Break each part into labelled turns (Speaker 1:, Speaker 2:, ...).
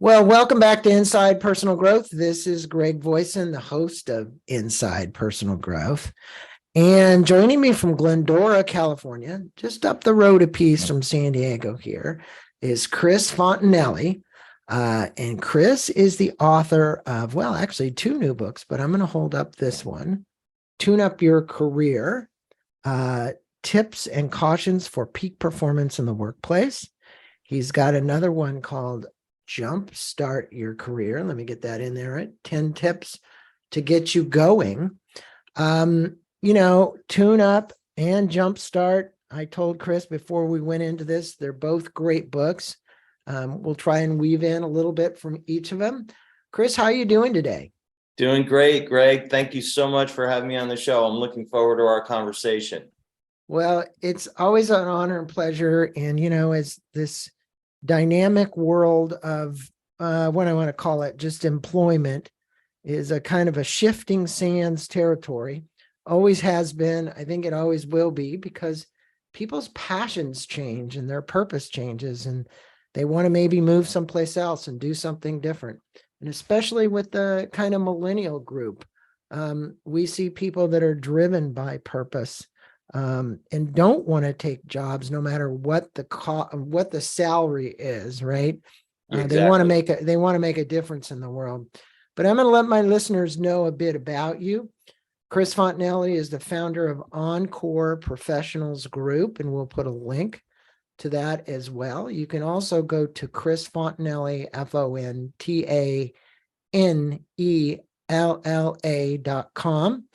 Speaker 1: Well, welcome back to Inside Personal Growth. This is Greg Voisin, the host of Inside Personal Growth. And joining me from Glendora, California, just up the road a piece from San Diego here, is Chris Fontanella. And Chris is the author of, well, actually two new books, but I'm going to hold up this one, Tune Up Your Career, Tips and Cautions for Peak Performance in the Workplace. He's got another one called Jumpstart Your Career. Let me get that in there, right? 10 tips to get you going. Tune up and jumpstart. I told Chris before we went into this, they're both great books. We'll try and weave in a little bit from each of them. Chris, how are you doing today?
Speaker 2: Doing great, Greg. Thank you so much for having me on the show. I'm looking forward to our conversation.
Speaker 1: Well, it's always an honor and pleasure. And, as this dynamic world of what I want to call it, just employment, is a kind of a shifting sands territory. Always has been. I think it always will be, because people's passions change and their purpose changes, and they want to maybe move someplace else and do something different. And especially with the kind of millennial group, we see people that are driven by purpose. And don't want to take jobs no matter what the salary is, right?
Speaker 2: Exactly.
Speaker 1: They want to make a difference in the world. But I'm going to let my listeners know a bit about you. Chris Fontanella is the founder of Encore Professionals Group, and we'll put a link to that as well. You can also go to Chris Fontanella, FONTANELLA.com.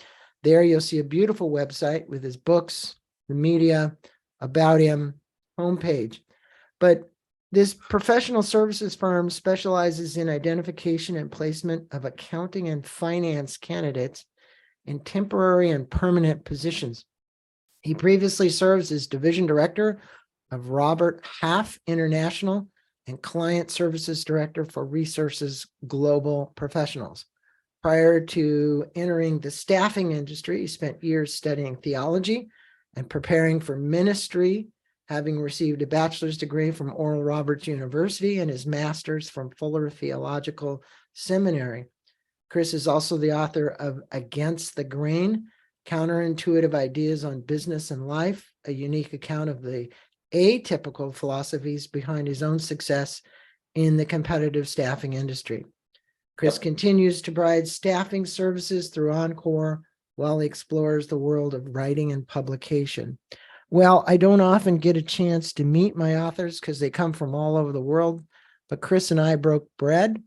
Speaker 1: There you'll see a beautiful website with his books, the media, about him, homepage. But this professional services firm specializes in identification and placement of accounting and finance candidates in temporary and permanent positions. He previously serves as division director of Robert Half International and client services director for Resources Global Professionals. Prior to entering the staffing industry, he spent years studying theology and preparing for ministry, having received a bachelor's degree from Oral Roberts University and his master's from Fuller Theological Seminary. Chris is also the author of Against the Grain, Counterintuitive Ideas on Business and Life, a unique account of the atypical philosophies behind his own success in the competitive staffing industry. Chris continues to provide staffing services through Encore while he explores the world of writing and publication. Well, I don't often get a chance to meet my authors because they come from all over the world, but Chris and I broke bread,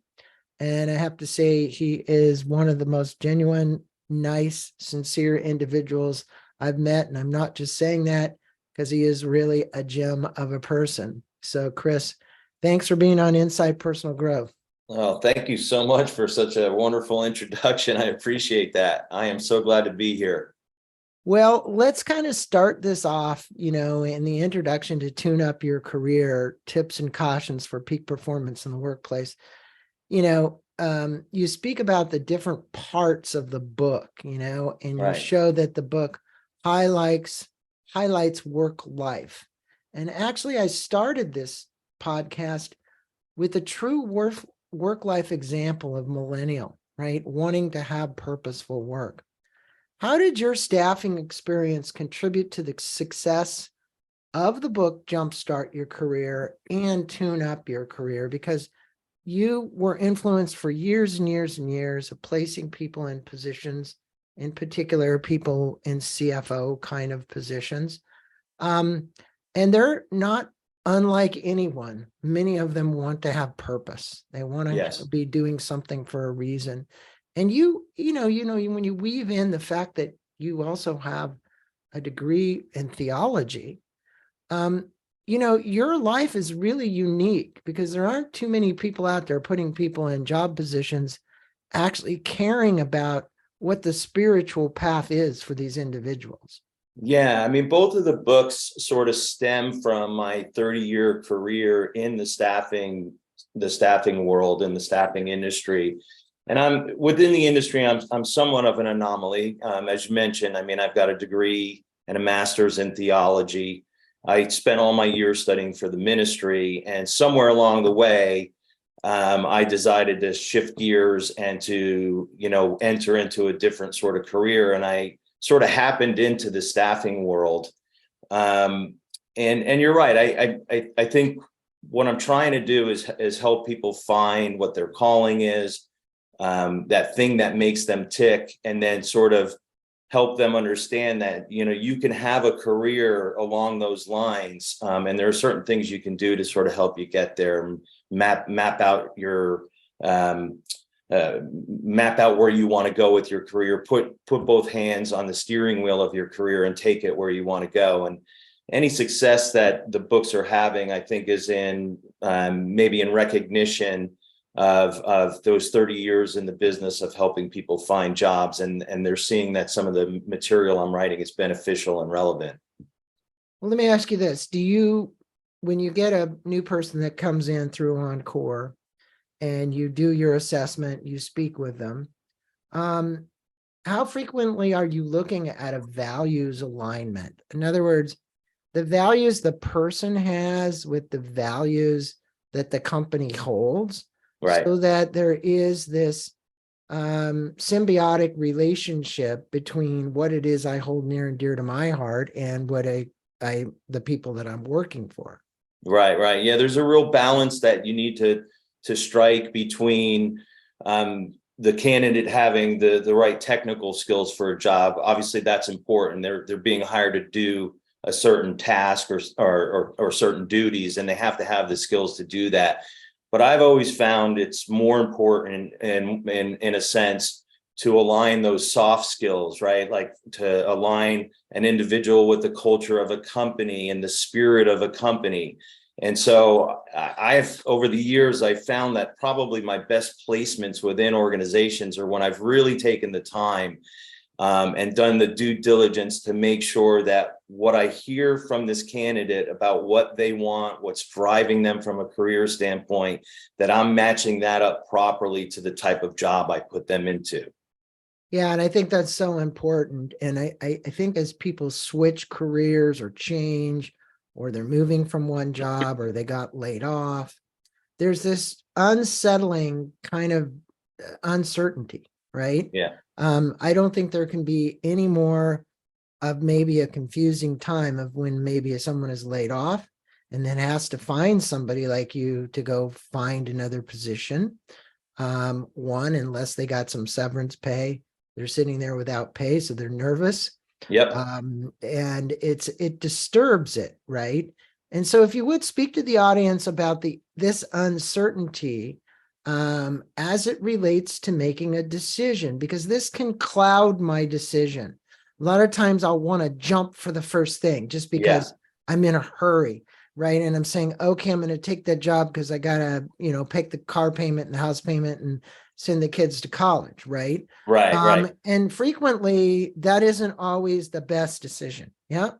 Speaker 1: and I have to say he is one of the most genuine, nice, sincere individuals I've met, and I'm not just saying that because he is really a gem of a person. So, Chris, thanks for being on Inside Personal Growth.
Speaker 2: Oh, thank you so much for such a wonderful introduction. I appreciate that. I am so glad to be here.
Speaker 1: Well, let's kind of start this off, in the introduction to Tune Up Your Career, Tips and Cautions for Peak Performance in the Workplace. You speak about the different parts of the book, and you show that the book highlights work life. And actually, I started this podcast with a true work-life example of millennial, right? Wanting to have purposeful work. How did your staffing experience contribute to the success of the book, Jumpstart Your Career and Tune Up Your Career? Because you were influenced for years and years and years of placing people in positions, in particular, people in CFO kind of positions. And they're not unlike anyone. Many of them want to have purpose. They want to be doing something for a reason. And when you weave in the fact that you also have a degree in theology, your life is really unique because there aren't too many people out there putting people in job positions, actually caring about what the spiritual path is for these individuals.
Speaker 2: Yeah, I mean, both of the books sort of stem from my 30-year career in the staffing world, in the staffing industry. And I'm within the industry, I'm somewhat of an anomaly. As you mentioned, I mean, I've got a degree and a master's in theology. I spent all my years studying for the ministry, and somewhere along the way, I decided to shift gears and to, enter into a different sort of career. And I sort of happened into the staffing world. And you're right. I think what I'm trying to do is help people find what their calling is, that thing that makes them tick, and then sort of help them understand that, you can have a career along those lines. And there are certain things you can do to sort of help you get there, map out your, map out where you want to go with your career, put both hands on the steering wheel of your career and take it where you want to go. And any success that the books are having, I think, is in maybe in recognition of those 30 years in the business of helping people find jobs, and they're seeing that some of the material I'm writing is beneficial and relevant.
Speaker 1: Well, let me ask you this. When you get a new person that comes in through Encore and you do your assessment, you speak with them, how frequently are you looking at a values alignment? In other words, the values the person has with the values that the company holds,
Speaker 2: Right.
Speaker 1: so that there is this symbiotic relationship between what it is I hold near and dear to my heart and what the people that I'm working for.
Speaker 2: Right. Yeah, there's a real balance that you need to strike between the candidate having the right technical skills for a job. Obviously, that's important. They're being hired to do a certain task or certain duties, and they have to have the skills to do that. But I've always found it's more important in a sense to align those soft skills, right? Like to align an individual with the culture of a company and the spirit of a company. And so over the years, I've found that probably my best placements within organizations are when I've really taken the time and done the due diligence to make sure that what I hear from this candidate about what they want, what's driving them from a career standpoint, that I'm matching that up properly to the type of job I put them into.
Speaker 1: Yeah, and I think that's so important. And I think as people switch careers or change, or they're moving from one job or they got laid off, there's this unsettling kind of uncertainty, right?
Speaker 2: Yeah.
Speaker 1: I don't think there can be any more of maybe a confusing time of when maybe someone is laid off and then has to find somebody like you to go find another position. One, unless they got some severance pay, they're sitting there without pay, so they're nervous.
Speaker 2: Yep.
Speaker 1: And it disturbs it, right? And so if you would speak to the audience about this uncertainty as it relates to making a decision, because this can cloud my decision. A lot of times I'll want to jump for the first thing just because I'm in a hurry, right? And I'm saying, okay, I'm going to take that job because I got to, pick the car payment and the house payment and send the kids to college, right?
Speaker 2: Right.
Speaker 1: And frequently that isn't always the best decision. Yeah.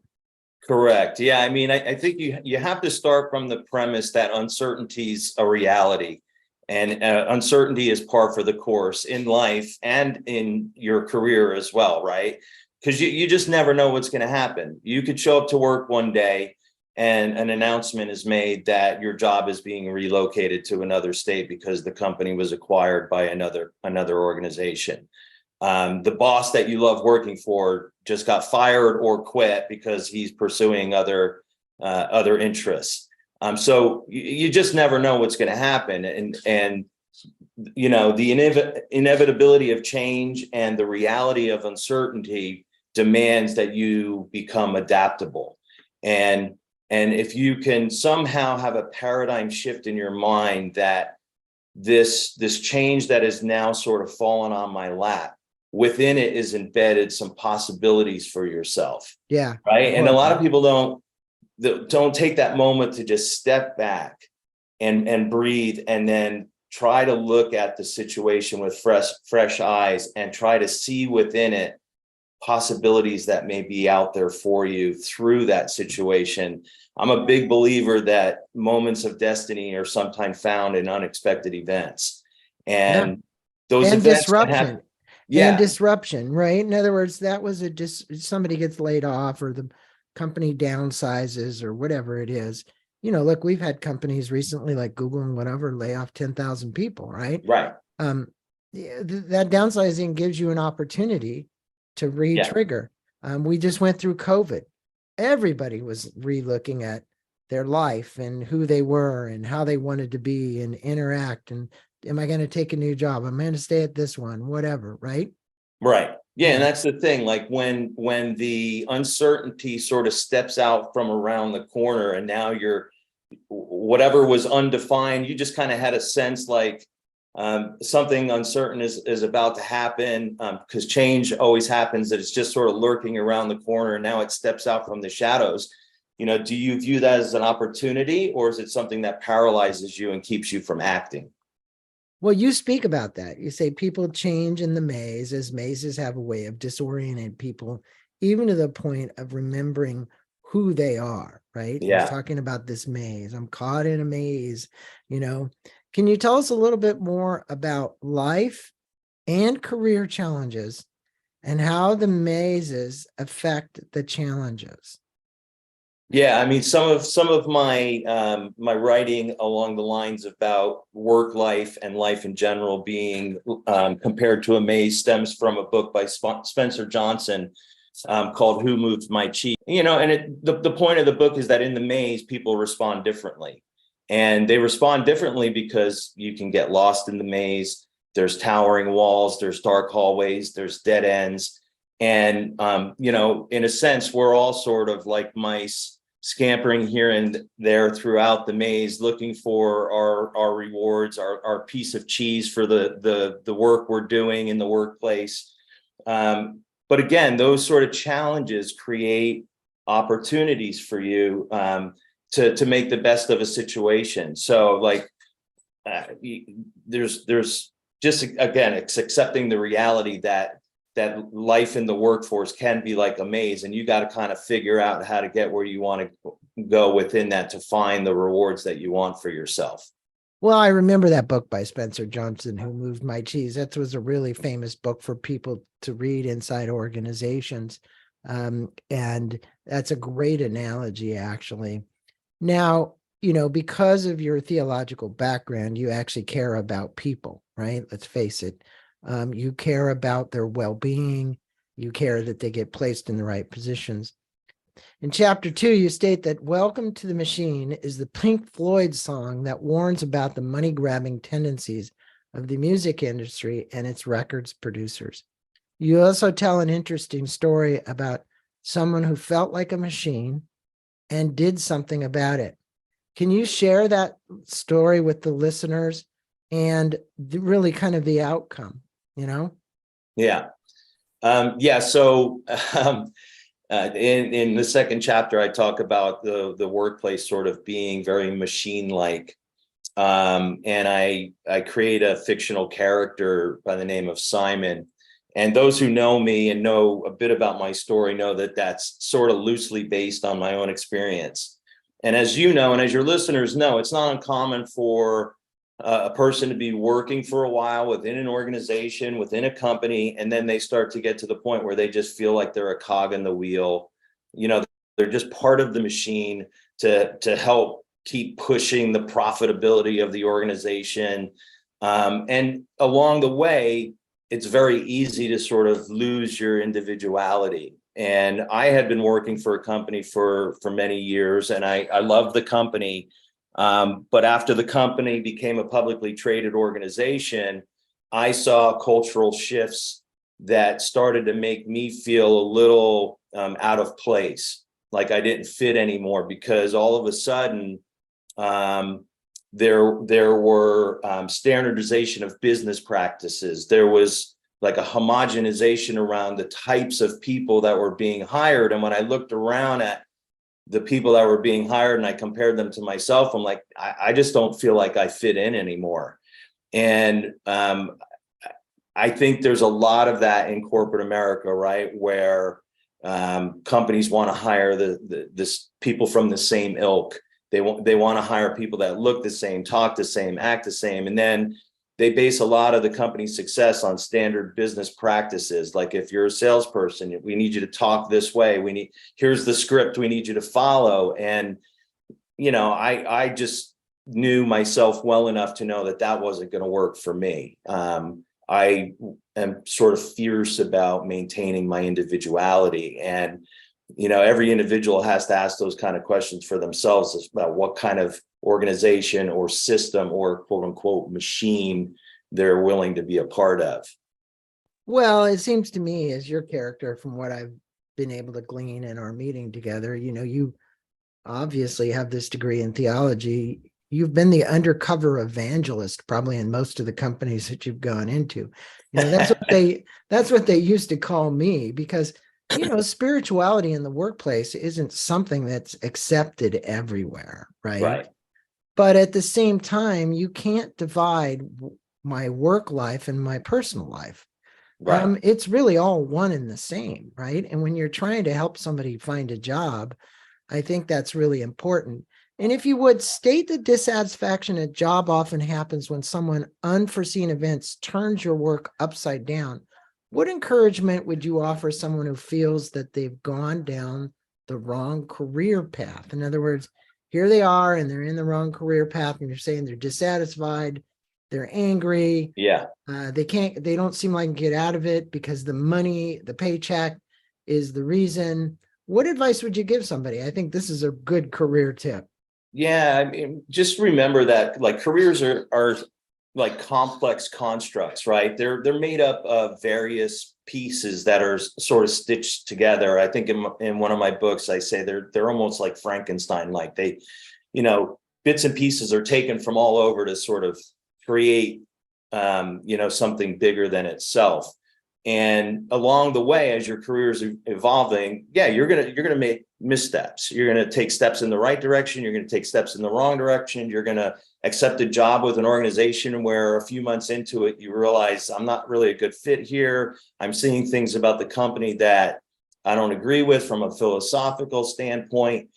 Speaker 2: Correct. Yeah. I mean, I think you have to start from the premise that uncertainty is a reality, and uncertainty is par for the course in life and in your career as well, right? Because you just never know what's going to happen. You could show up to work one day and an announcement is made that your job is being relocated to another state because the company was acquired by another organization. The boss that you love working for just got fired or quit because he's pursuing other interests. So you just never know what's going to happen, and the inevitability of change and the reality of uncertainty demands that you become adaptable. And if you can somehow have a paradigm shift in your mind that this change that is now sort of fallen on my lap, within it is embedded some possibilities for yourself.
Speaker 1: Yeah.
Speaker 2: Right. And a lot of people don't take that moment to just step back and breathe and then try to look at the situation with fresh eyes and try to see within it possibilities that may be out there for you through that situation. I'm a big believer that moments of destiny are sometimes found in unexpected events, and those
Speaker 1: and
Speaker 2: events
Speaker 1: disruption.
Speaker 2: Yeah.
Speaker 1: And disruption, right? In other words, that was somebody gets laid off or the company downsizes or whatever it is. look, we've had companies recently like Google and whatever lay off 10,000 people, right?
Speaker 2: Right.
Speaker 1: That downsizing gives you an opportunity to
Speaker 2: Yeah.
Speaker 1: re-trigger. We just went through COVID. Everybody was re-looking at their life and who they were and how they wanted to be and interact. And am I going to take a new job? I'm going to stay at this one, whatever, right?
Speaker 2: Right. Yeah. And
Speaker 1: Yeah.
Speaker 2: that's the thing. Like when the uncertainty sort of steps out from around the corner and now you're whatever was undefined, you just kind of had a sense like something uncertain is about to happen, because change always happens, that it's just sort of lurking around the corner and now it steps out from the shadows. Do you view that as an opportunity, or is it something that paralyzes you and keeps you from acting?
Speaker 1: Well, you speak about that. You say people change in the maze, as mazes have a way of disorienting people, even to the point of remembering who they are, right? You're
Speaker 2: Yeah.
Speaker 1: talking about this maze. I'm caught in a maze, Can you tell us a little bit more about life and career challenges and how the mazes affect the challenges?
Speaker 2: Yeah, I mean, some of my my writing along the lines about work life and life in general being compared to a maze stems from a book by Spencer Johnson called "Who Moved My Cheese?" And the point of the book is that in the maze, people respond differently, and they respond differently because you can get lost in the maze. There's towering walls, there's dark hallways, there's dead ends, and in a sense, we're all sort of like mice scampering here and there throughout the maze, looking for our rewards, our piece of cheese for the work we're doing in the workplace. But again, those sort of challenges create opportunities for you to make the best of a situation. So like there's just, again, it's accepting the reality that life in the workforce can be like a maze, and you got to kind of figure out how to get where you want to go within that to find the rewards that you want for yourself.
Speaker 1: Well, I remember that book by Spencer Johnson, Who Moved My Cheese. That was a really famous book for people to read inside organizations. And that's a great analogy, actually. Now, because of your theological background, you actually care about people, right? Let's face it. You care about their well-being. You care that they get placed in the right positions. In chapter 2, you state that "Welcome to the Machine" is the Pink Floyd song that warns about the money-grabbing tendencies of the music industry and its records producers. You also tell an interesting story about someone who felt like a machine and did something about it. Can you share that story with the listeners and really kind of the outcome,
Speaker 2: Yeah. So in the second chapter, I talk about the workplace sort of being very machine-like. And I create a fictional character by the name of Simon. And those who know me and know a bit about my story know that that's sort of loosely based on my own experience. And as you know, and as your listeners know, it's not uncommon for a person to be working for a while within an organization, within a company, and then they start to get to the point where they just feel like they're a cog in the wheel. They're just part of the machine to help keep pushing the profitability of the organization. And along the way, it's very easy to sort of lose your individuality. And I had been working for a company for many years, and I loved the company. But after the company became a publicly traded organization, I saw cultural shifts that started to make me feel a little out of place, like I didn't fit anymore, because all of a sudden there were standardization of business practices. There was like a homogenization around the types of people that were being hired. And when I looked around at the people that were being hired and I compared them to myself, I'm like, I just don't feel like I fit in anymore. And I think there's a lot of that in corporate America, right? Where companies want to hire this people from the same ilk. They want to hire people that look the same, talk the same, act the same. And then they base a lot of the company's success on standard business practices. Like if you're a salesperson, we need you to talk this way. Here's the script we need you to follow. And I just knew myself well enough to know that that wasn't going to work for me. I am sort of fierce about maintaining my individuality, and every individual has to ask those kind of questions for themselves about what kind of organization or system or quote unquote machine they're willing to be a part of.
Speaker 1: Well, it seems to me, as your character, from what I've been able to glean in our meeting together, you obviously have this degree in theology. You've been the undercover evangelist probably in most of the companies that you've gone into. That's what they used to call me, because spirituality in the workplace isn't something that's accepted everywhere, right?
Speaker 2: Right.
Speaker 1: But at the same time, you can't divide my work life and my personal life.
Speaker 2: Right.
Speaker 1: It's really all one and the same, right? And when you're trying to help somebody find a job, I think that's really important. And if you would state the dissatisfaction at job often happens when someone unforeseen events turns your work upside down. What encouragement would you offer someone who feels that they've gone down the wrong career path? In other words, here they are and they're in the wrong career path, and you're saying they're dissatisfied, they're angry.
Speaker 2: Yeah.
Speaker 1: They don't seem like get out of it because the money, the paycheck is the reason. What advice would you give somebody? I think this is a good career tip.
Speaker 2: Yeah, I mean, just remember that like careers are like complex constructs, right? They're made up of various pieces that are sort of stitched together. I think in one of my books, I say they're almost like Frankenstein, like they, bits and pieces are taken from all over to sort of create, something bigger than itself. And along the way, as your career is evolving, yeah, you're gonna make missteps. You're gonna take steps in the right direction. You're gonna take steps in the wrong direction. You're gonna accept a job with an organization where a few months into it, you realize I'm not really a good fit here. I'm seeing things about the company that I don't agree with from a philosophical standpoint.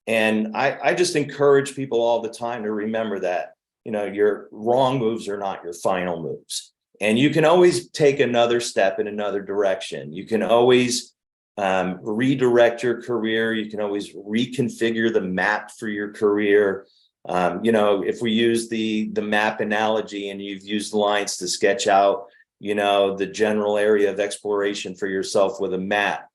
Speaker 2: And I just encourage people all the time to remember that, your wrong moves are not your final moves. And you can always take another step in another direction. You can always redirect your career. You can always reconfigure the map for your career. If we use the map analogy and you've used lines to sketch out, the general area of exploration for yourself with a map,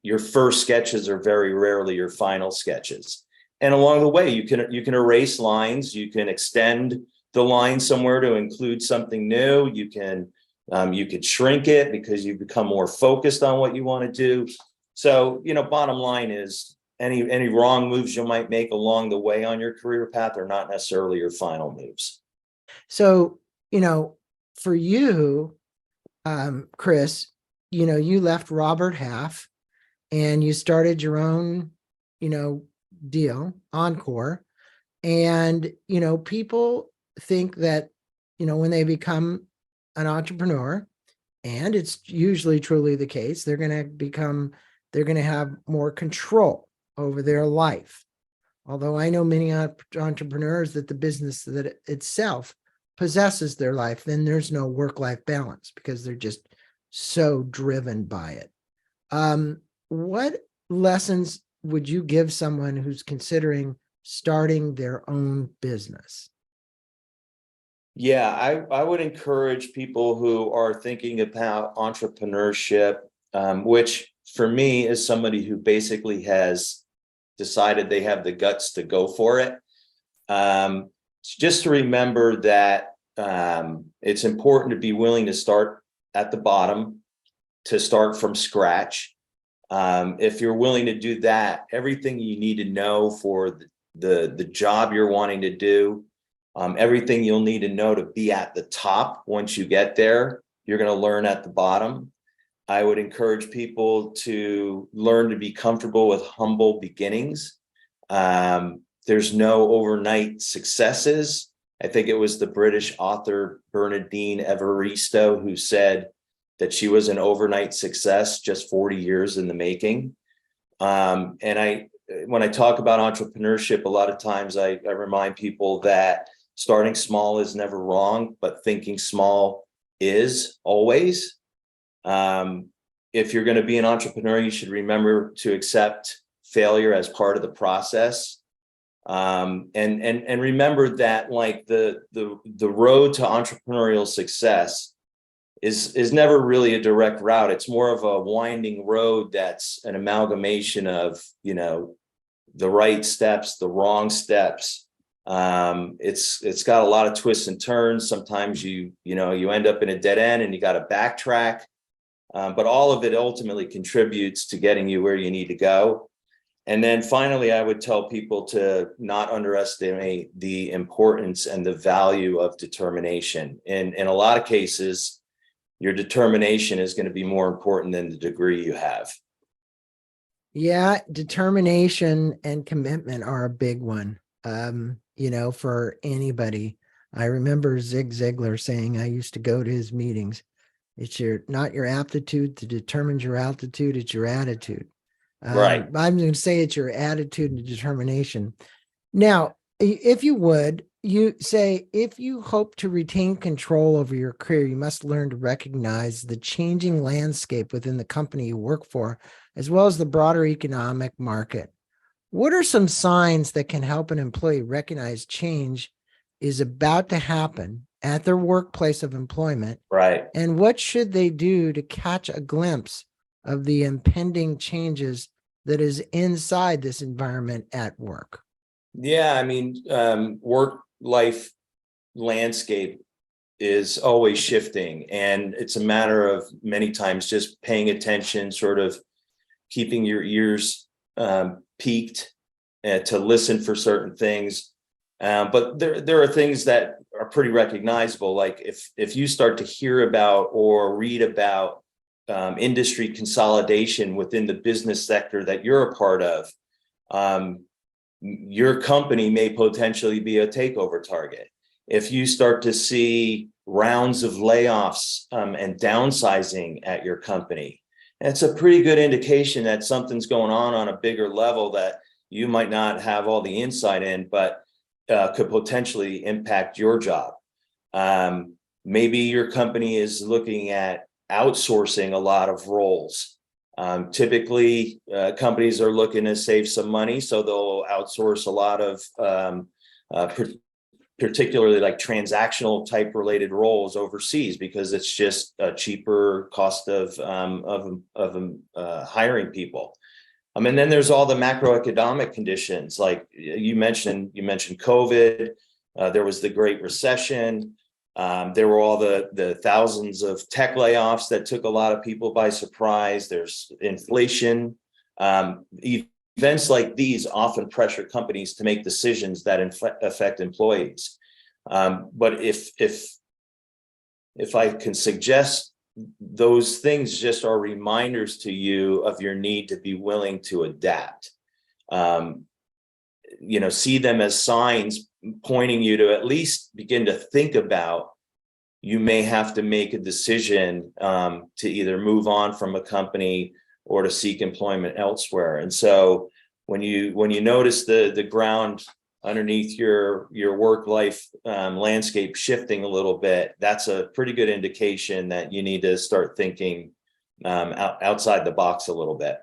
Speaker 2: your first sketches are very rarely your final sketches. And along the way, you can erase lines, you can extend the line somewhere to include something new. You could shrink it because you become more focused on what you want to do. So, bottom line is any wrong moves you might make along the way on your career path are not necessarily your final moves.
Speaker 1: So, for you, Chris, you left Robert Half and you started your own, deal, Encore. And, people think that, when they become an entrepreneur, and it's usually truly the case, they're going to have more control over their life. Although I know many entrepreneurs that the business that itself possesses their life, then there's no work-life balance because they're just so driven by it. What lessons would you give someone who's considering starting their own business?
Speaker 2: Yeah, I would encourage people who are thinking about entrepreneurship, which for me is somebody who basically has decided they have the guts to go for it. Just to remember that it's important to be willing to start at the bottom, to start from scratch. If you're willing to do that, everything you need to know for the job you're wanting to do, everything you'll need to know to be at the top once you get there, you're going to learn at the bottom. I would encourage people to learn to be comfortable with humble beginnings. There's no overnight successes. I think it was the British author Bernardine Evaristo who said that she was an overnight success, just 40 years in the making. When I talk about entrepreneurship, a lot of times I remind people that starting small is never wrong, but thinking small is always. If you're going to be an entrepreneur, you should remember to accept failure as part of the process. And remember that like the road to entrepreneurial success is never really a direct route. It's more of a winding road that's an amalgamation of, the right steps, the wrong steps. It's got a lot of twists and turns. Sometimes you end up in a dead end and you got to backtrack. But all of it ultimately contributes to getting you where you need to go. And then finally, I would tell people to not underestimate the importance and the value of determination. In a lot of cases, your determination is going to be more important than the degree you have.
Speaker 1: Yeah, determination and commitment are a big one, for anybody. I remember Zig Ziglar saying, I used to go to his meetings. It's not your aptitude that determines your altitude, it's your attitude.
Speaker 2: Right.
Speaker 1: I'm going to say it's your attitude and determination. Now, if you would, you say, if you hope to retain control over your career, you must learn to recognize the changing landscape within the company you work for, as well as the broader economic market. What are some signs that can help an employee recognize change is about to happen at their workplace of employment?
Speaker 2: Right.
Speaker 1: And what should they do to catch a glimpse of the impending changes that is inside this environment at work?
Speaker 2: Yeah, work life landscape is always shifting, and it's a matter of many times just paying attention, sort of keeping your ears peaked to listen for certain things. But there are things that are pretty recognizable. Like if you start to hear about or read about industry consolidation within the business sector that you're a part of, your company may potentially be a takeover target. If you start to see rounds of layoffs and downsizing at your company, it's a pretty good indication that something's going on a bigger level that you might not have all the insight in, but could potentially impact your job. Maybe your company is looking at outsourcing a lot of roles. Typically, companies are looking to save some money, so they'll outsource a lot of particularly like transactional type related roles overseas because it's just a cheaper cost of hiring people. And then there's all the macroeconomic conditions, like you mentioned COVID. There was the Great Recession. There were all the thousands of tech layoffs that took a lot of people by surprise. There's inflation. Events like these often pressure companies to make decisions that affect employees. But if I can suggest, those things just are reminders to you of your need to be willing to adapt. See them as signs pointing you to at least begin to think about, you may have to make a decision to either move on from a company or to seek employment elsewhere. And so when you notice the ground underneath your work life landscape shifting a little bit, that's a pretty good indication that you need to start thinking outside the box a little bit.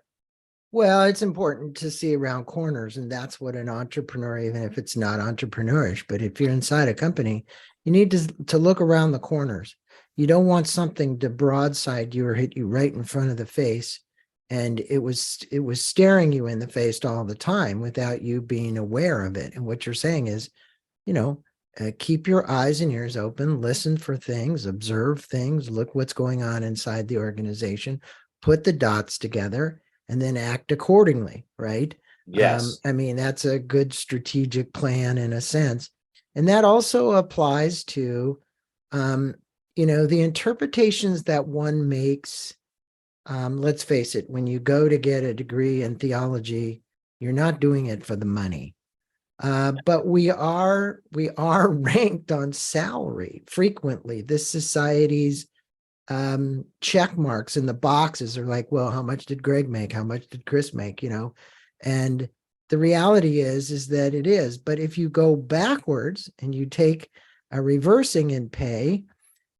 Speaker 1: Well, it's important to see around corners, and that's what an entrepreneur, even if it's not entrepreneurish, but if you're inside a company, you need to look around the corners. You don't want something to broadside you or hit you right in front of the face, and it was staring you in the face all the time without you being aware of it. And what you're saying is, keep your eyes and ears open, listen for things, observe things, look what's going on inside the organization, put the dots together, and then act accordingly, right?
Speaker 2: Yes.
Speaker 1: That's a good strategic plan in a sense. And that also applies to, the interpretations that one makes. Let's face it, when you go to get a degree in theology, you're not doing it for the money. But we are ranked on salary frequently. This society's check marks in the boxes are like, well, how much did Greg make? How much did Chris make? And the reality is that it is. But if you go backwards and you take a reversing in pay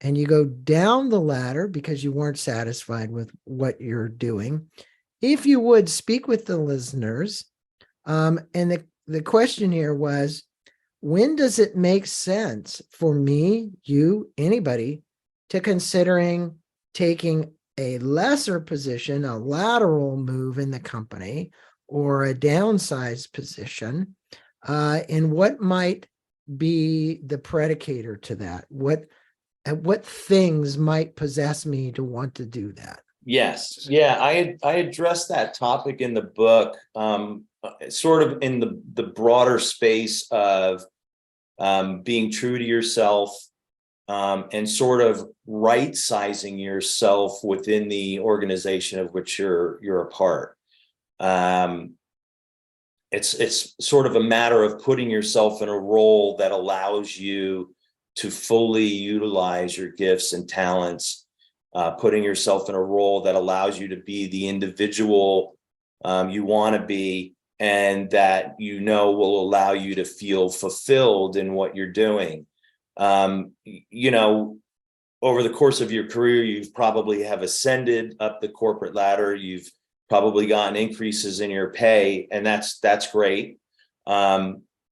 Speaker 1: and you go down the ladder because you weren't satisfied with what you're doing, if you would speak with the listeners, and the question here was, when does it make sense for me, you, anybody, to considering taking a lesser position, a lateral move in the company, or a downsized position? And what might be the predicator to that? What things might possess me to want to do that?
Speaker 2: Yes. Yeah. I addressed that topic in the book, sort of in the broader space of being true to yourself, and sort of right sizing yourself within the organization of which you're a part. It's sort of a matter of putting yourself in a role that allows you to fully utilize your gifts and talents, putting yourself in a role that allows you to be the individual you want to be, and that will allow you to feel fulfilled in what you're doing. Over the course of your career, you've probably have ascended up the corporate ladder. You've probably gotten increases in your pay, and that's great.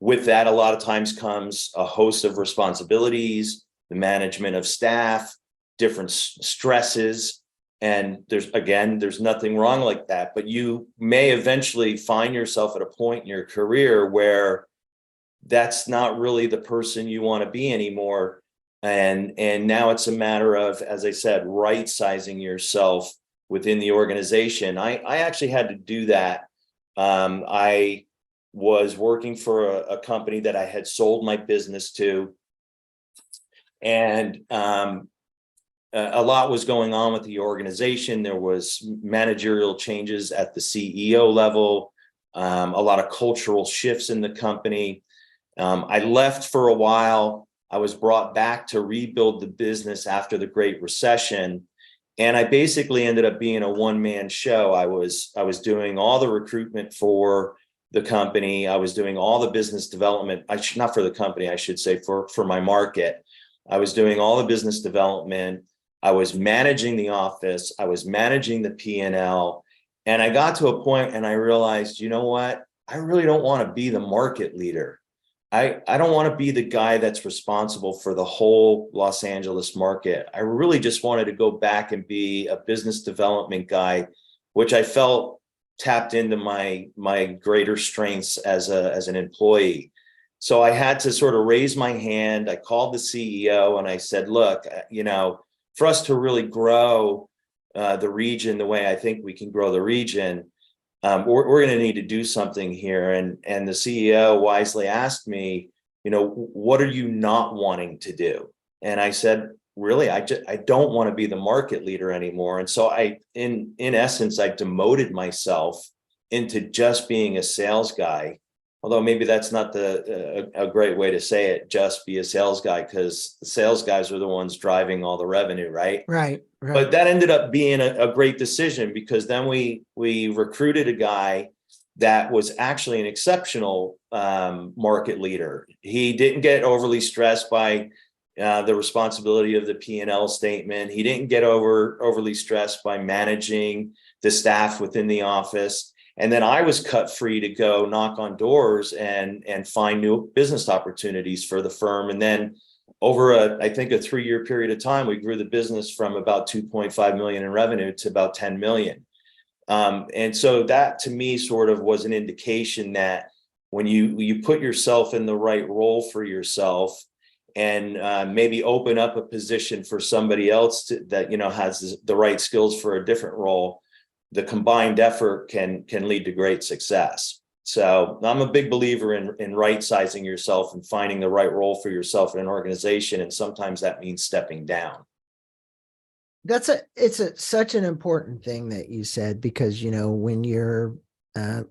Speaker 2: With that, a lot of times comes a host of responsibilities, the management of staff, different stresses. And there's nothing wrong like that, but you may eventually find yourself at a point in your career where that's not really the person you want to be anymore. And now it's a matter of, as I said, right sizing yourself within the organization. I actually had to do that. I was working for a company that I had sold my business to, and a lot was going on with the organization. There was managerial changes at the CEO level, a lot of cultural shifts in the company. I left for a while. I was brought back to rebuild the business after the Great Recession. And I basically ended up being a one-man show. I was doing all the recruitment for the company. I was doing all the business development. Not for the company, I should say, for my market. I was doing all the business development. I was managing the office. I was managing the P&L. And I got to a point and I realized, you know what? I really don't want to be the market leader. I don't want to be the guy that's responsible for the whole Los Angeles market. I really just wanted to go back and be a business development guy, which I felt tapped into my greater strengths as an employee. So I had to sort of raise my hand. I called the CEO and I said, look, for us to really grow the region the way I think we can grow the region, we're going to need to do something here. And the CEO wisely asked me, what are you not wanting to do? And I said, really, I don't want to be the market leader anymore. And so in essence, I demoted myself into just being a sales guy. Although maybe that's not a great way to say it, just be a sales guy, because the sales guys are the ones driving all the revenue, right?
Speaker 1: Right.
Speaker 2: But that ended up being a great decision, because then we recruited a guy that was actually an exceptional market leader. He didn't get overly stressed by the responsibility of the P&L statement. He didn't get overly stressed by managing the staff within the office. And then I was cut free to go knock on doors and find new business opportunities for the firm. And then over I think a 3-year period of time, we grew the business from about 2.5 million in revenue to about 10 million. And so that to me sort of was an indication that when you put yourself in the right role for yourself, and maybe open up a position for somebody else that has the right skills for a different role, the combined effort can lead to great success. So I'm a big believer in right sizing yourself and finding the right role for yourself in an organization. And sometimes that means stepping down.
Speaker 1: It's such an important thing that you said, because, when you're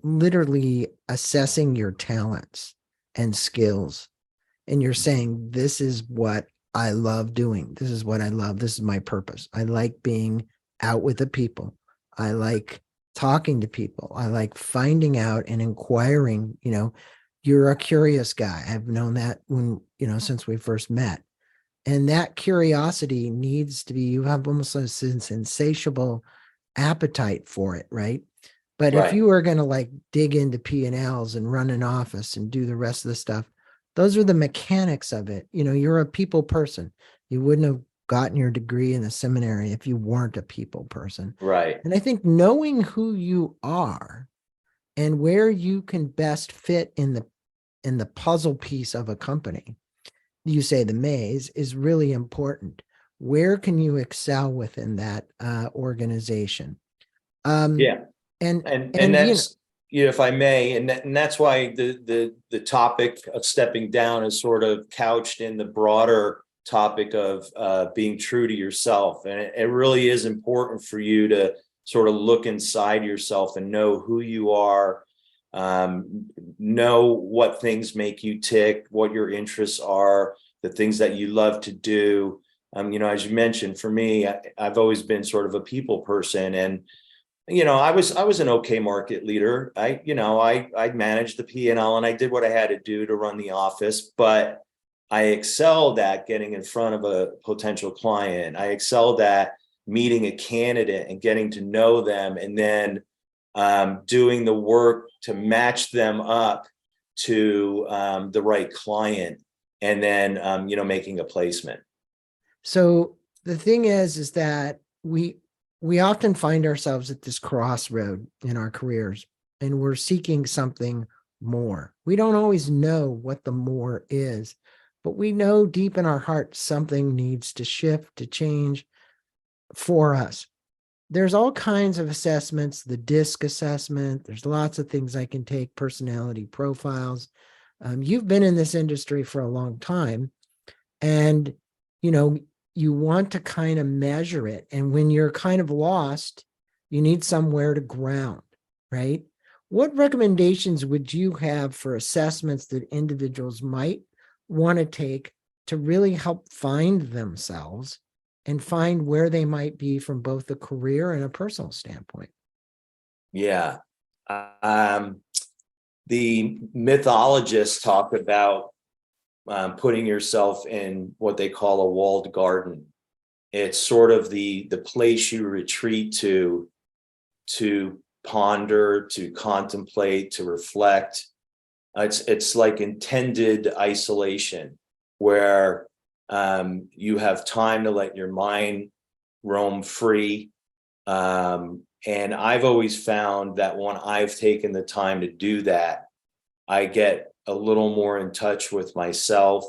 Speaker 1: literally assessing your talents and skills, and you're saying, this is what I love doing. This is what I love. This is my purpose. I like being out with the people. I like talking to people. I like finding out and inquiring. You're a curious guy. I've known that since we first met. And that curiosity needs to be, you have almost an insatiable appetite for it, right? But if
Speaker 2: Right.
Speaker 1: you are going to like dig into P&Ls and run an office and do the rest of the stuff, those are the mechanics of it. You're a people person. You wouldn't have gotten your degree in the seminary if you weren't a people person.
Speaker 2: Right.
Speaker 1: And I think knowing who you are and where you can best fit in the puzzle piece of a company, you say the maze, is really important. Where can you excel within that organization?
Speaker 2: Yeah.
Speaker 1: And
Speaker 2: And that's, if I may, and that's why the topic of stepping down is sort of couched in the broader topic of being true to yourself. And it really is important for you to sort of look inside yourself and know who you are, know what things make you tick, what your interests are, the things that you love to do. As you mentioned, for me, I've always been sort of a people person, and I was an okay market leader. I managed the P&L and I did what I had to do to run the office, but I excelled at getting in front of a potential client. I excelled at meeting a candidate and getting to know them, and then doing the work to match them up to the right client, and then making a placement.
Speaker 1: so the thing is that we often find ourselves at this crossroad in our careers, and we're seeking something more. We don't always know what the more is, but we know deep in our heart something needs to shift, to change for us. There's all kinds of assessments, the DISC assessment. There's lots of things I can take, personality profiles. You've been in this industry for a long time, and you want to kind of measure it. And when you're kind of lost, you need somewhere to ground, right? What recommendations would you have for assessments that individuals might want to take to really help find themselves and find where they might be from both a career and a personal standpoint?
Speaker 2: Yeah. The mythologists talk about putting yourself in what they call a walled garden. It's sort of the place you retreat to ponder, to contemplate, to reflect. It's like intended isolation, where you have time to let your mind roam free. And I've always found that when I've taken the time to do that, I get a little more in touch with myself.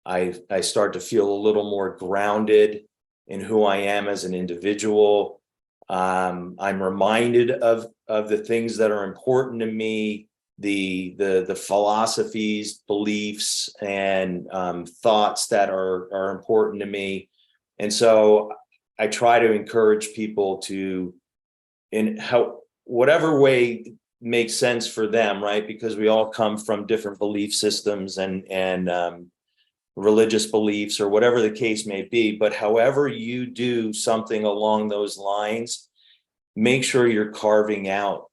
Speaker 2: I start to feel a little more grounded in who I am as an individual. I'm reminded of the things that are important to me, the philosophies, beliefs, and thoughts that are important to me. And so I try to encourage people to, in whatever way makes sense for them, right? Because we all come from different belief systems and religious beliefs, or whatever the case may be. But however you do something along those lines, make sure you're carving out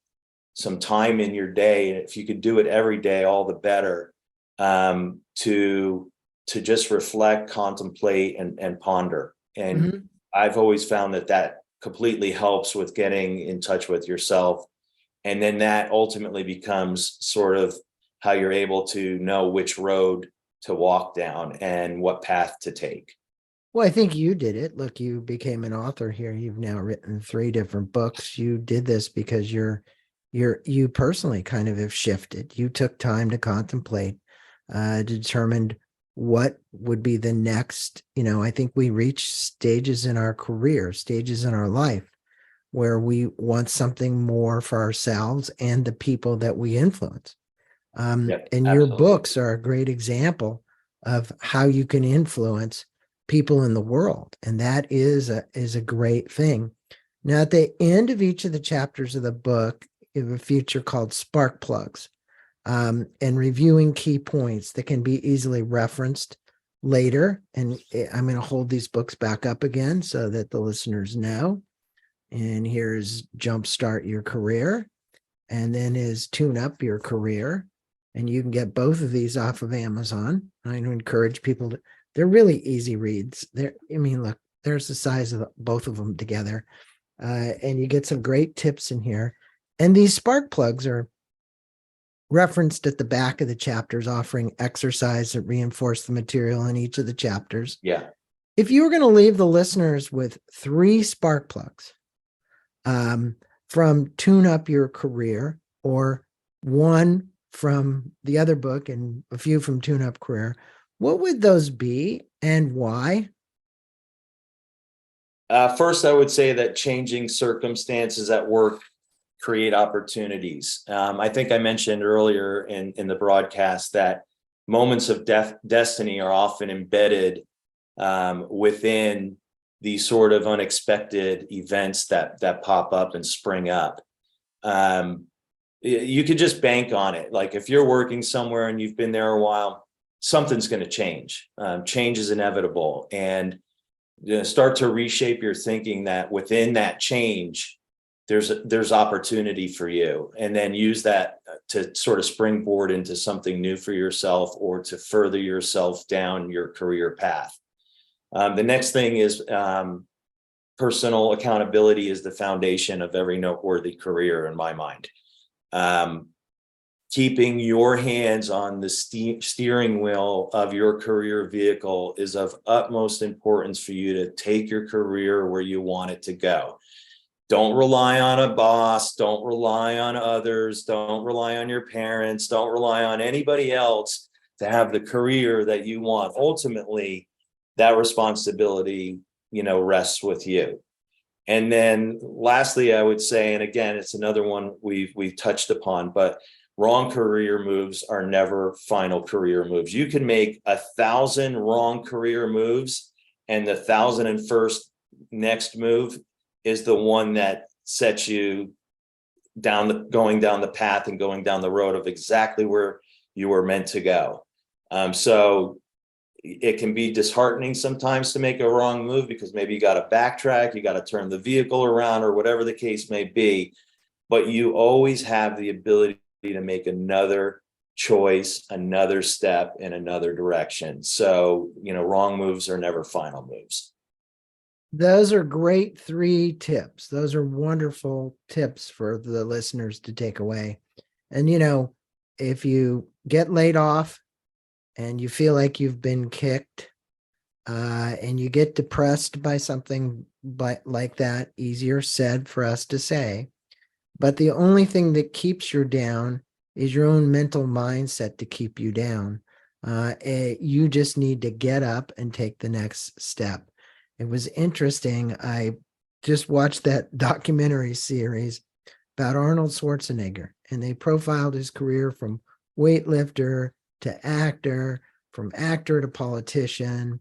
Speaker 2: some time in your day. And if you could do it every day, all the better, to just reflect, contemplate, and ponder. And
Speaker 1: Mm-hmm.
Speaker 2: I've always found that completely helps with getting in touch with yourself. And then that ultimately becomes sort of how you're able to know which road to walk down and what path to take.
Speaker 1: Well, I think you did it. Look, you became an author here. You've now written 3 different books. You did this because you personally kind of have shifted. You took time to contemplate, determined what would be the next. I think we reach stages in our career, stages in our life, where we want something more for ourselves and the people that we influence.
Speaker 2: Yep,
Speaker 1: And your
Speaker 2: absolutely.
Speaker 1: books are a great example of how you can influence people in the world. And that is a great thing. Now, at the end of each of the chapters of the book, you have a feature called Spark Plugs, and reviewing key points that can be easily referenced later. And I'm going to hold these books back up again so that the listeners know. And here's Jumpstart Your Career, and then is Tune Up Your Career. And you can get both of these off of Amazon. I encourage people to, they're really easy reads. Look, there's the size of both of them together. And you get some great tips in here. And these spark plugs are referenced at the back of the chapters, offering exercise that reinforce the material in each of the chapters.
Speaker 2: Yeah.
Speaker 1: If you were going to leave the listeners with 3 spark plugs from Tune Up Your Career, or 1 from the other book and a few from Tune Up Career, what would those be and why?
Speaker 2: First, I would say that changing circumstances at work create opportunities. I think I mentioned earlier in the broadcast that moments of destiny are often embedded within these sort of unexpected events that pop up and spring up. You could just bank on it. Like if you're working somewhere and you've been there a while, something's going to change. Change is inevitable, and start to reshape your thinking that within that change, there's opportunity for you, and then use that to sort of springboard into something new for yourself or to further yourself down your career path. The next thing is personal accountability is the foundation of every noteworthy career in my mind. Keeping your hands on the steering wheel of your career vehicle is of utmost importance for you to take your career where you want it to go. Don't rely on a boss. Don't rely on others. Don't rely on your parents. Don't rely on anybody else to have the career that you want. Ultimately, that responsibility, rests with you. And then lastly, I would say, and again, it's another one we've touched upon, but wrong career moves are never final career moves. You can make 1,000 wrong career moves, and the 1,001st next move is the one that sets you going down the path and going down the road of exactly where you were meant to go. So it can be disheartening sometimes to make a wrong move because maybe you got to backtrack, you got to turn the vehicle around, or whatever the case may be. But you always have the ability to make another choice, another step in another direction. So, wrong moves are never final moves.
Speaker 1: Those are great 3 tips. Those are wonderful tips for the listeners to take away. And, if you get laid off and you feel like you've been kicked and you get depressed by something like that, easier said for us to say, but the only thing that keeps you down is your own mental mindset to keep you down. You just need to get up and take the next step. It was interesting. I just watched that documentary series about Arnold Schwarzenegger, and they profiled his career from weightlifter to actor, from actor to politician.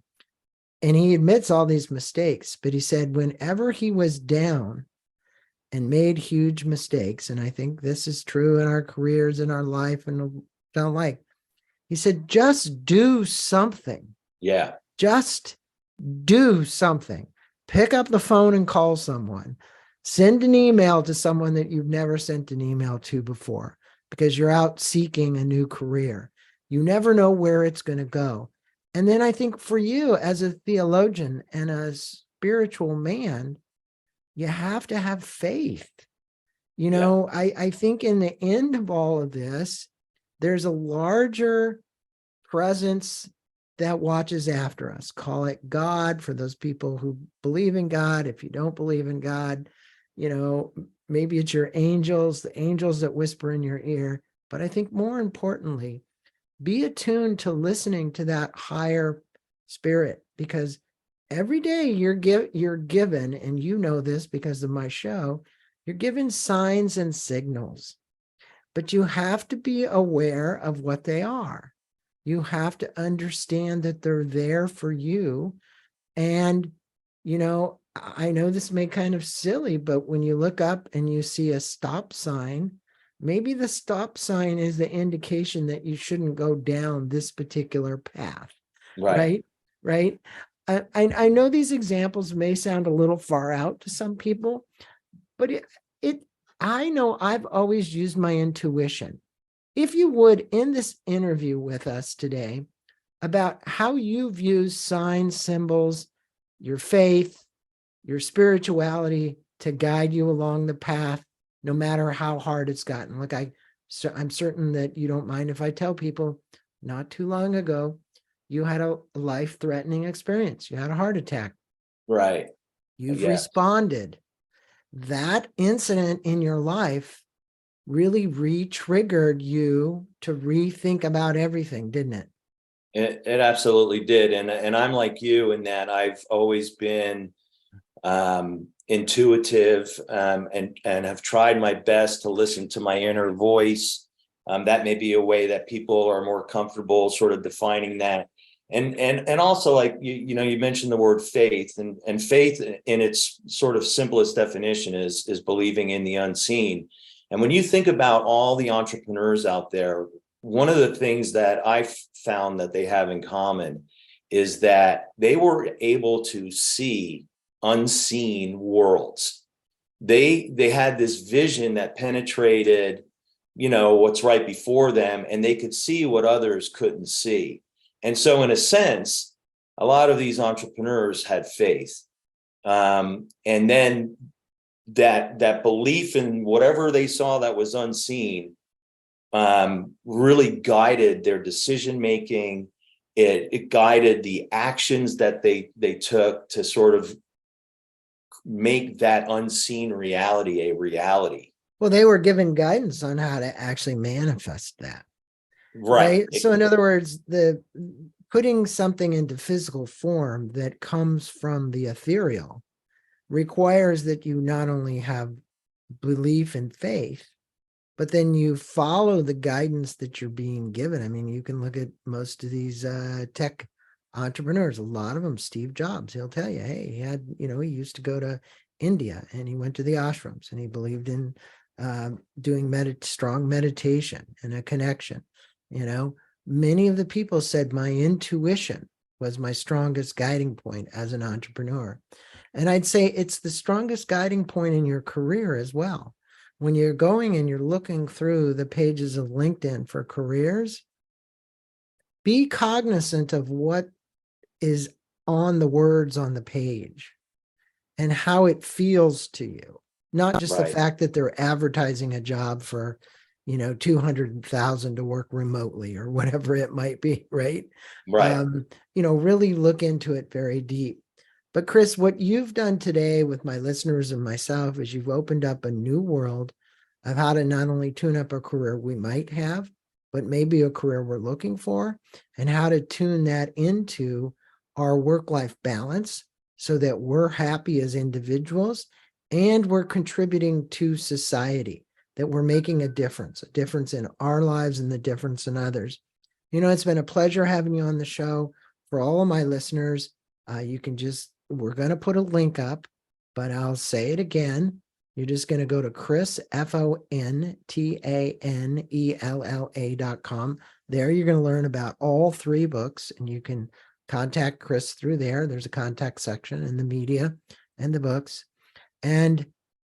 Speaker 1: And he admits all these mistakes, but he said whenever he was down and made huge mistakes, and I think this is true in our careers, in our life, and he said, just do something.
Speaker 2: Yeah.
Speaker 1: Just do something. Pick up the phone and call someone. Send an email to someone that you've never sent an email to before, because you're out seeking a new career. You never know where it's going to go. And then I think for you as a theologian and a spiritual man, you have to have faith. I think in the end of all of this, there's a larger presence that watches after us. Call it God for those people who believe in God. If you don't believe in God, maybe it's your angels, the angels that whisper in your ear. But I think more importantly, be attuned to listening to that higher spirit, because every day you're given, and you know this because of my show, you're given signs and signals, but you have to be aware of what they are. You have to understand that they're there for you. And, I know this may kind of silly, but when you look up and you see a stop sign, maybe the stop sign is the indication that you shouldn't go down this particular path. Right. I know these examples may sound a little far out to some people, but I know I've always used my intuition. If you would, in this interview with us today, about how you've used signs, symbols, your faith, your spirituality to guide you along the path no matter how hard it's gotten. Look, I'm certain that you don't mind if I tell people, not too long ago, you had a life-threatening experience. You had a heart attack.
Speaker 2: Right.
Speaker 1: You've
Speaker 2: Yeah.
Speaker 1: responded. That incident in your life really re-triggered you to rethink about everything, didn't it?
Speaker 2: It absolutely did. And I'm like you in that I've always been intuitive, and have tried my best to listen to my inner voice. That may be a way that people are more comfortable sort of defining that. And also, like you mentioned the word faith, and faith in its sort of simplest definition is believing in the unseen. And when you think about all the entrepreneurs out there, one of the things that I found that they have in common is that they were able to see unseen worlds. They had this vision that penetrated, what's right before them, and they could see what others couldn't see. And so in a sense, a lot of these entrepreneurs had faith. And then that belief in whatever they saw that was unseen really guided their decision making. It guided the actions that they took to sort of make that unseen reality a reality.
Speaker 1: Well, they were given guidance on how to actually manifest that.
Speaker 2: Right.
Speaker 1: So in other words, the putting something into physical form that comes from the ethereal requires that you not only have belief and faith, but then you follow the guidance that you're being given. I mean, you can look at most of these tech entrepreneurs, a lot of them, Steve Jobs, he'll tell you, hey, he used to go to India and he went to the ashrams and he believed in doing strong meditation and a connection. Many of the people said my intuition was my strongest guiding point as an entrepreneur. And I'd say it's the strongest guiding point in your career as well. When you're going and you're looking through the pages of LinkedIn for careers, be cognizant of what is on the words on the page and how it feels to you. Not just the fact that they're advertising a job for, 200,000 to work remotely or whatever it might be, right?
Speaker 2: Right.
Speaker 1: Really look into it very deep. But Chris, what you've done today with my listeners and myself is you've opened up a new world of how to not only tune up a career we might have, but maybe a career we're looking for, and how to tune that into our work-life balance so that we're happy as individuals and we're contributing to society, that we're making a difference in our lives and the difference in others. It's been a pleasure having you on the show. For all of my listeners, we're going to put a link up, but I'll say it again. You're just going to go to Chris, FONTANELLA.com. There you're going to learn about all 3 books, and you can contact Chris through there. There's a contact section in the media and the books. And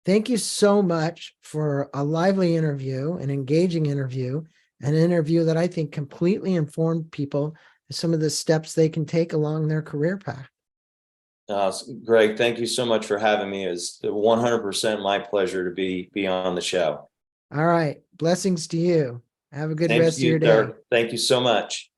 Speaker 1: thank you so much for a lively interview, an engaging interview, an interview that I think completely informed people some of the steps they can take along their career path.
Speaker 2: Greg, thank you so much for having me. It's 100% my pleasure to be on the show.
Speaker 1: All right. Blessings to you. Have a good
Speaker 2: Thank
Speaker 1: rest of
Speaker 2: you,
Speaker 1: your day.
Speaker 2: sir. Thank you so much.